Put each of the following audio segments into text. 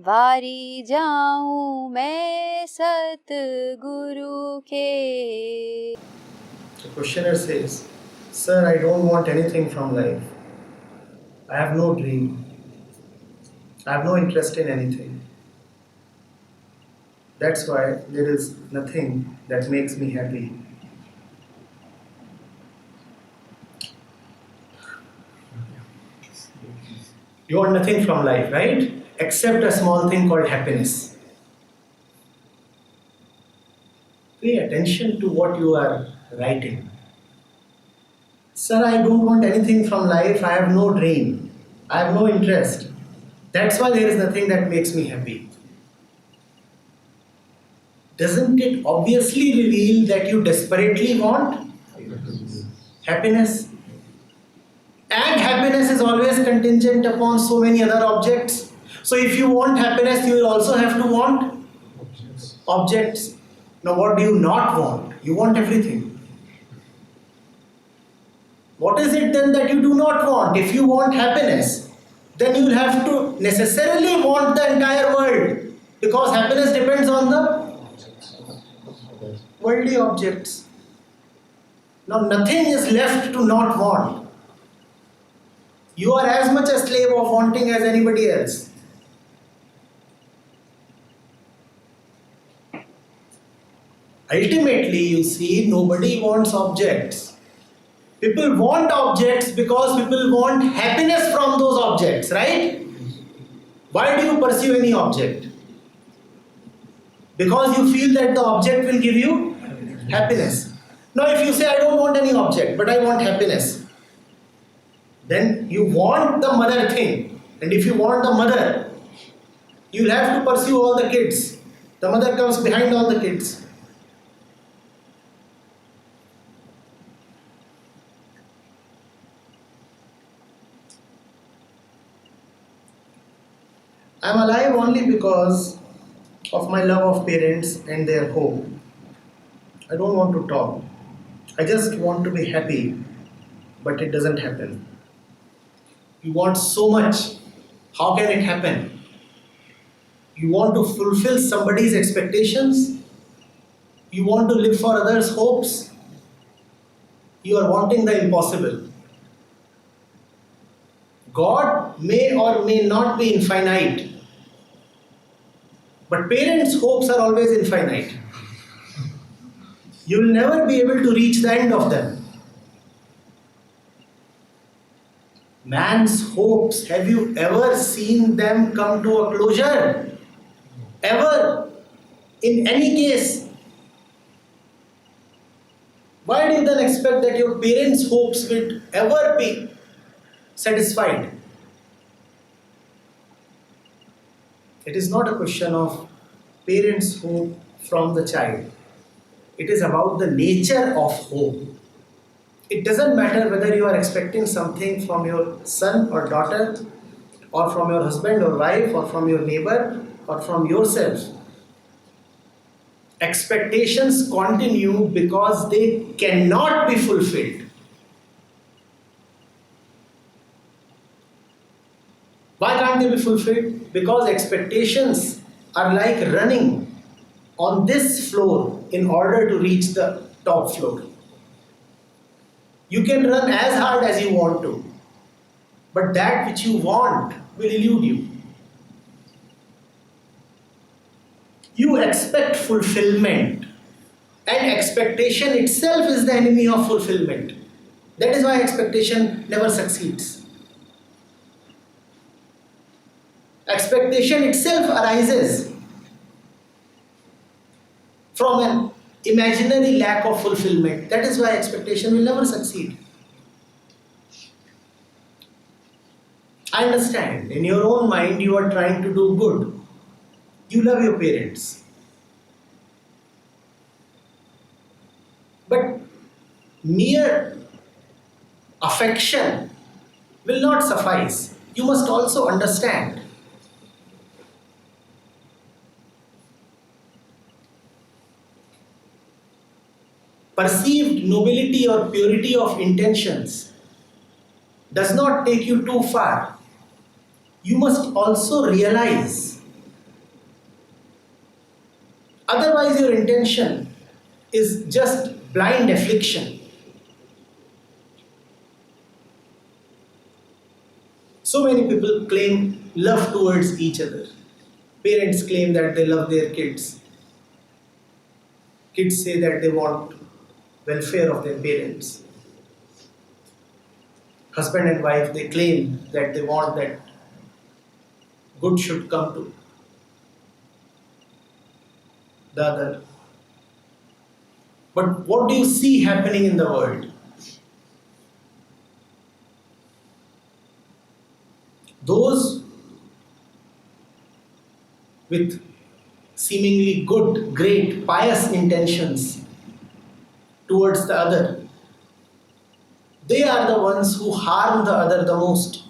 वारी जाऊं मैं सतगुरु के. The questioner says, Sir, I don't want anything from life. I have no dream. I have no interest in anything. That's why there is nothing that makes me happy. You want nothing from life, right? Except a small thing called happiness. Pay attention to what you are writing. Sir, I don't want anything from life. I have no dream. I have no interest. That's why there is nothing that makes me happy. Doesn't it obviously reveal that you desperately want happiness? And happiness is always contingent upon so many other objects. So if you want happiness, you will also have to want objects. Now what do you not want? You want everything. What is it then that you do not want? If you want happiness, then you will have to necessarily want the entire world, because happiness depends on the worldly objects. Now nothing is left to not want. You are as much a slave of wanting as anybody else. Ultimately, you see, nobody wants objects. People want objects because people want happiness from those objects, right? Why do you pursue any object? Because you feel that the object will give you happiness. Now if you say, I don't want any object, but I want happiness, then you want the mother thing. And if you want the mother, you'll have to pursue all the kids. The mother comes behind all the kids. I'm alive only because of my love of parents and their hope. I don't want to talk. I just want to be happy, but it doesn't happen. You want so much. How can it happen? You want to fulfill somebody's expectations. You want to live for others' hopes. You are wanting the impossible. God may or may not be infinite, but parents' hopes are always infinite. You will never be able to reach the end of them. Man's hopes, have you ever seen them come to a closure? Ever? In any case? Why do you then expect that your parents' hopes will ever be satisfied? It is not a question of parents' hope from the child. It is about the nature of hope. It doesn't matter whether you are expecting something from your son or daughter, or from your husband or wife, or from your neighbor, or from yourself. Expectations continue because they cannot be fulfilled. Why can't they be fulfilled? Because expectations are like running on this floor in order to reach the top floor. You can run as hard as you want to, but that which you want will elude you. You expect fulfillment, and expectation itself is the enemy of fulfillment. That is why expectation never succeeds. Expectation itself arises from an imaginary lack of fulfillment. That is why expectation will never succeed. I understand, in your own mind you are trying to do good. You love your parents. But mere affection will not suffice. You must also understand. Perceived nobility or purity of intentions does not take you too far. You must also realize Otherwise, your intention is just blind affliction. So many people claim love towards each other. Parents claim that they love their kids. Kids say that they want welfare of their parents. Husband and wife, they claim that they want that good should come to the other. But what do you see happening in the world? Those with seemingly good, great, pious intentions towards the other, they are the ones who harm the other the most.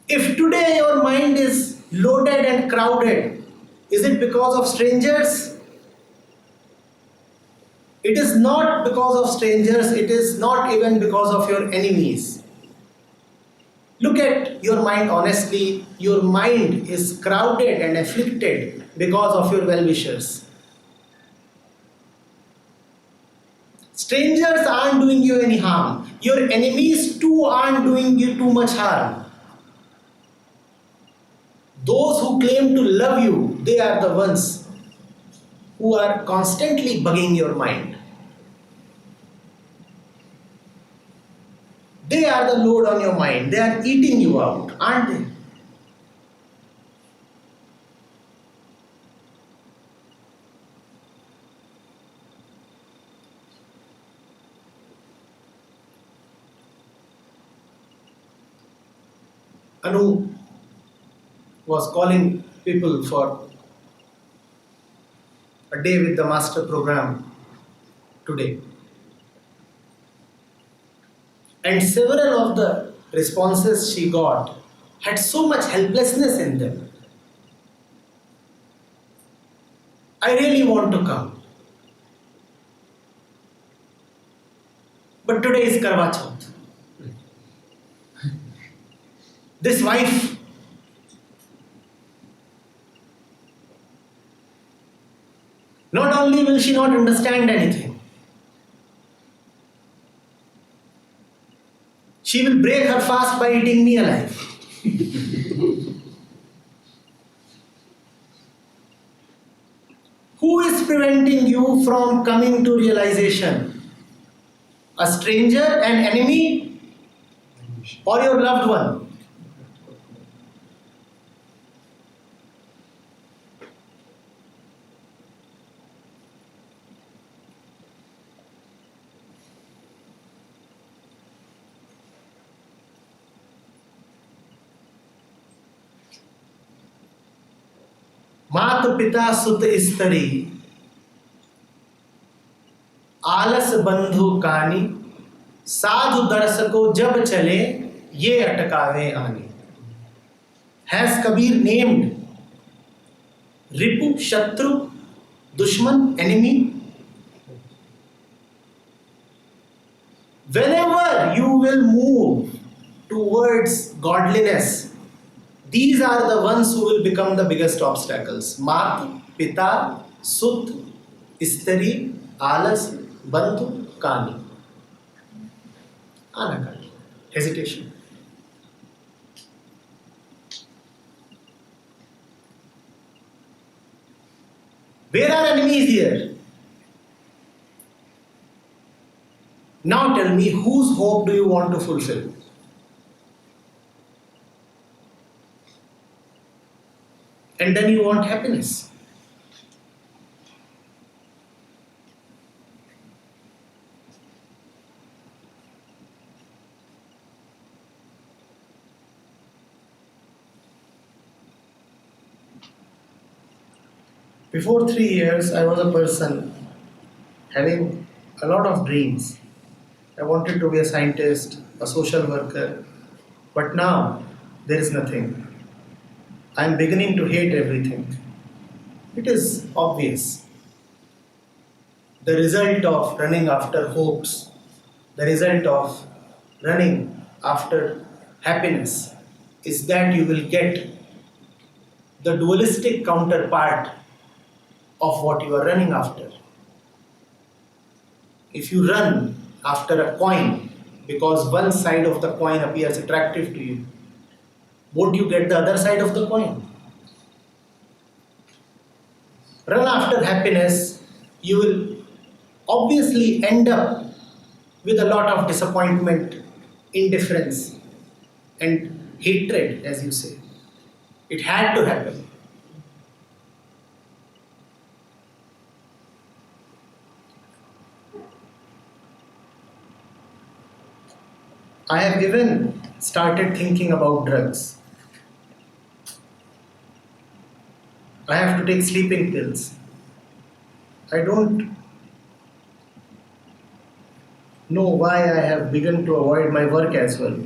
If today your mind is loaded and crowded, is it because of strangers? It is not because of strangers, it is not even because of your enemies. Look at your mind honestly. Your mind is crowded and afflicted because of your well-wishers. Strangers aren't doing you any harm. Your enemies too aren't doing you too much harm. Those who claim to love you, they are the ones who are constantly bugging your mind. They are the load on your mind. They are eating you out, aren't they? Anu was calling people for a day with the master program today. And several of the responses she got had so much helplessness in them. I really want to come. But today is Karwa Chauth. This wife, not only will she not understand anything, she will break her fast by eating me alive. Who is preventing you from coming to realization? A stranger, an enemy, or your loved one? मात पिता सुत स्त्री आलस बंधु कानी साधु दर्शको जब चले ये अटकावे आनी. Has Kabir named Ripu, Shatru, Dushman, enemy? Whenever you will move towards godliness, these are the ones who will become the biggest obstacles. Mat, Pita, Sut, Istari, Alas, Bandhu, Kani. Anakali. Hesitation. Where are enemies here? Now tell me, whose hope do you want to fulfill? And then you want happiness. Before 3 years, I was a person having a lot of dreams. I wanted to be a scientist, a social worker, but now there is nothing. I am beginning to hate everything. It is obvious. The result of running after hopes, the result of running after happiness is that you will get the dualistic counterpart of what you are running after. If you run after a coin because one side of the coin appears attractive to you, would you get the other side of the coin? Run after happiness, you will obviously end up with a lot of disappointment, indifference, and hatred, as you say. It had to happen. I have even started thinking about drugs. I have to take sleeping pills. I don't know why I have begun to avoid my work as well.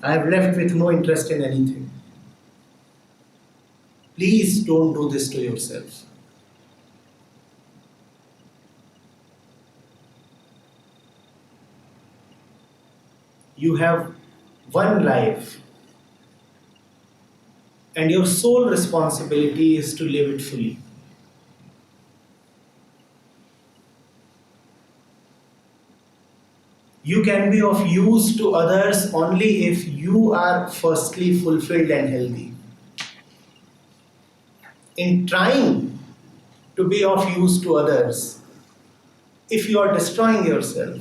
I have left with no interest in anything. Please don't do this to yourself. You have one life, and your sole responsibility is to live it fully. You can be of use to others only if you are firstly fulfilled and healthy. In trying to be of use to others, if you are destroying yourself,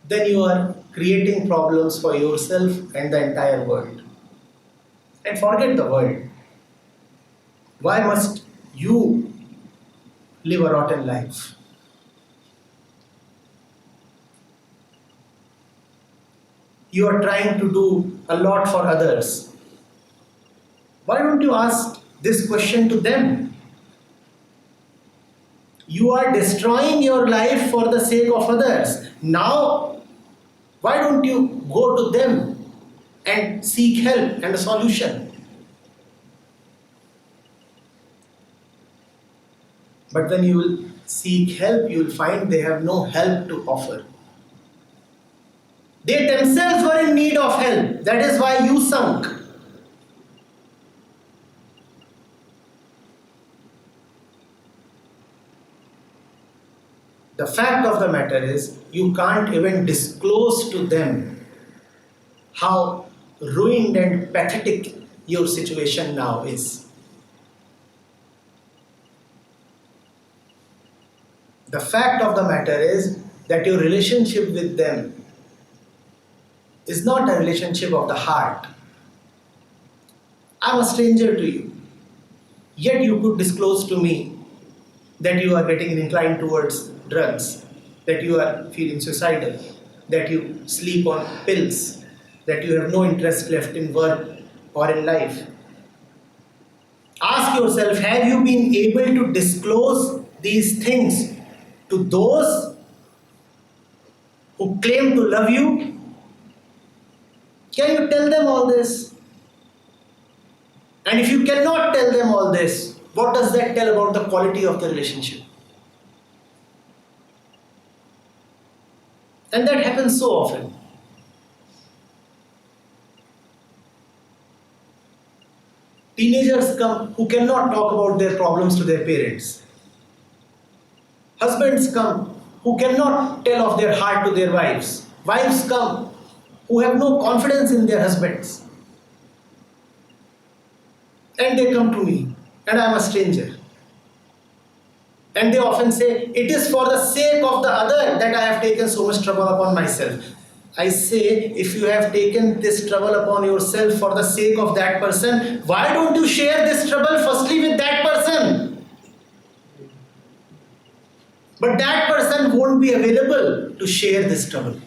then you are creating problems for yourself and the entire world. And forget the world. Why must you live a rotten life? You are trying to do a lot for others. Why don't you ask this question to them? You are destroying your life for the sake of others. Now, why don't you go to them and seek help and a solution? But when you will seek help, you will find they have no help to offer. They themselves were in need of help. That is why you sunk. The fact of the matter is, you can't even disclose to them how ruined and pathetic your situation now is. The fact of the matter is that your relationship with them is not a relationship of the heart. I'm a stranger to you, yet you could disclose to me that you are getting inclined towards drugs, that you are feeling suicidal, that you sleep on pills, that you have no interest left in work or in life. Ask yourself, have you been able to disclose these things to those who claim to love you? Can you tell them all this? And if you cannot tell them all this, what does that tell about the quality of the relationship? And that happens so often. Teenagers come who cannot talk about their problems to their parents. Husbands come who cannot tell of their heart to their wives. Wives come who have no confidence in their husbands. And they come to me, and I am a stranger. And they often say, it is for the sake of the other that I have taken so much trouble upon myself. I say, if you have taken this trouble upon yourself for the sake of that person, why don't you share this trouble firstly with that person? But that person won't be available to share this trouble.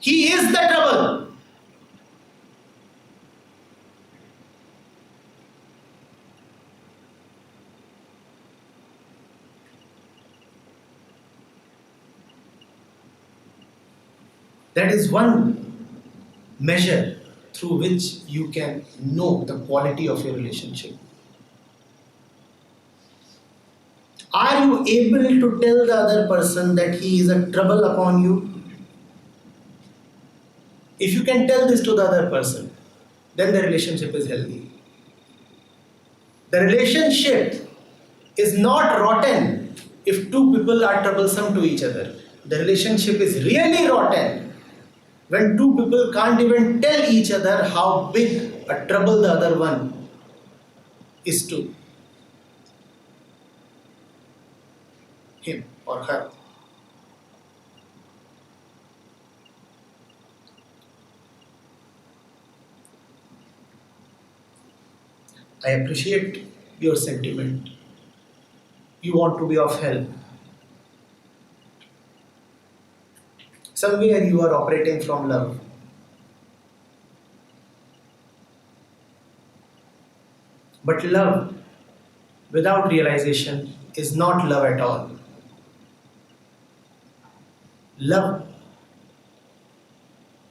He is the trouble. That is one measure through which you can know the quality of your relationship. Are you able to tell the other person that he is a trouble upon you? If you can tell this to the other person, then the relationship is healthy. The relationship is not rotten if two people are troublesome to each other. The relationship is really rotten when two people can't even tell each other how big a trouble the other one is to him or her. I appreciate your sentiment. You want to be of help. Somewhere you are operating from love. But love without realization is not love at all. Love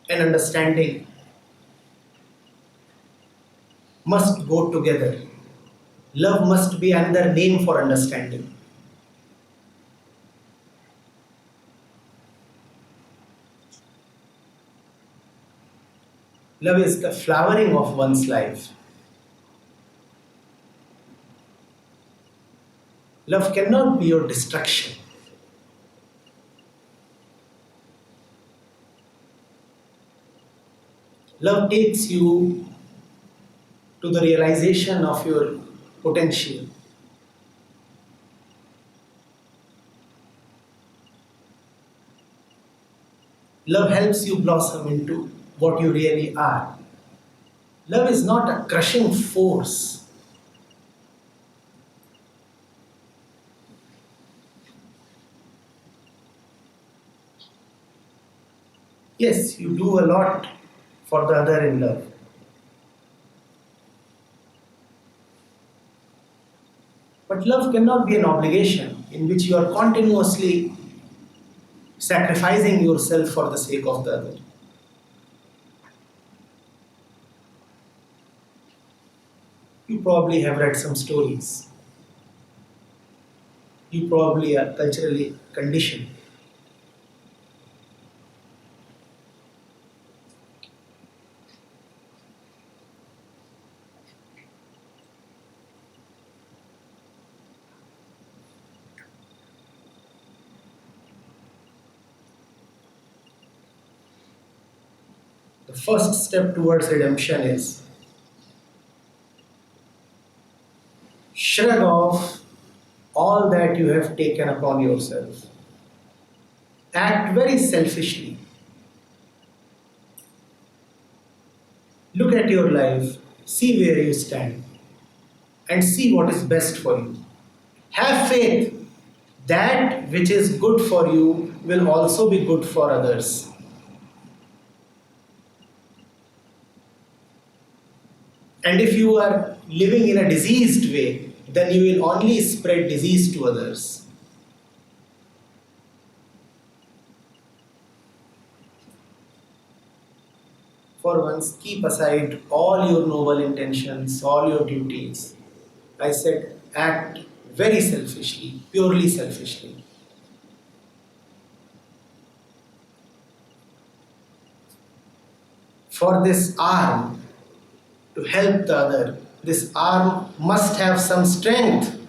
and understanding must go together. Love must be another name for understanding. Love is the flowering of one's life. Love cannot be your destruction. Love takes you to the realization of your potential. Love helps you blossom into what you really are. Love is not a crushing force. Yes, you do a lot for the other in love. But love cannot be an obligation in which you are continuously sacrificing yourself for the sake of the other. You probably have read some stories. You probably are culturally conditioned. The first step towards redemption is shrug off all that you have taken upon yourself. Act very selfishly. Look at your life, see where you stand, and see what is best for you. Have faith that which is good for you will also be good for others. And if you are living in a diseased way, then you will only spread disease to others. For once, keep aside all your noble intentions, all your duties. I said, act very selfishly, purely selfishly. For this arm to help the other, this arm must have some strength.